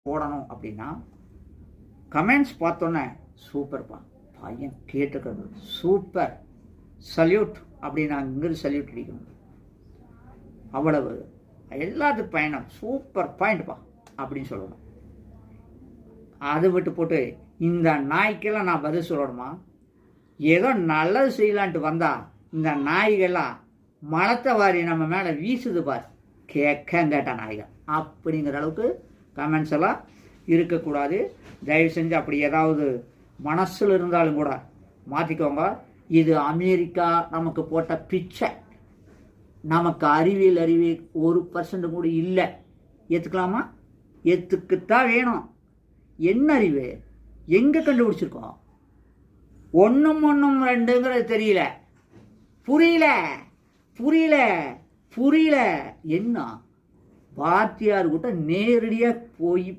போடணும் அப்படின்னா கமெண்ட்ஸ் பார்த்தோன்னே சூப்பர்ப்பா, பையன் கேட்டுக்கிறது சூப்பர், சல்யூட் அப்படின்னு நான் இங்கிருந்து சல்யூட் அடிக்கணும், அவ்வளவு எல்லாத்துக்கும் பயணம் சூப்பர் பாயிண்ட்ப்பா அப்படின்னு சொல்லணும். அது விட்டு போட்டு இந்த நாய்க்கெல்லாம் நான் பதில் சொல்லணுமா? ஏதோ நல்லது செய்யலான்ட்டு வந்தா இந்த நாய்கள்லாம் மலத்தை வாரி நம்ம மேலே வீசுது பார், கேட்ட நாய்கள் அப்படிங்கிற அளவுக்கு கமெண்ட்ஸ் எல்லாம் இருக்கக்கூடாது. தயவு செஞ்சு அப்படி ஏதாவது மனசில் இருந்தாலும் கூட மாற்றிக்கோங்க. இது அமெரிக்கா நமக்கு போட்ட பிச்சை. நமக்கு அறிவியல் 1% கூட இல்லை. ஏற்றுக்கலாமா? ஏற்றுக்குத்தான் வேணும். என்ன அறிவு எங்கே கண்டுபிடிச்சிருக்கோம்? ஒன்றும் 2ங்கிறது தெரியல, புரியல என்ன? வாத்தியார் கிட்ட நேரடியாக போய்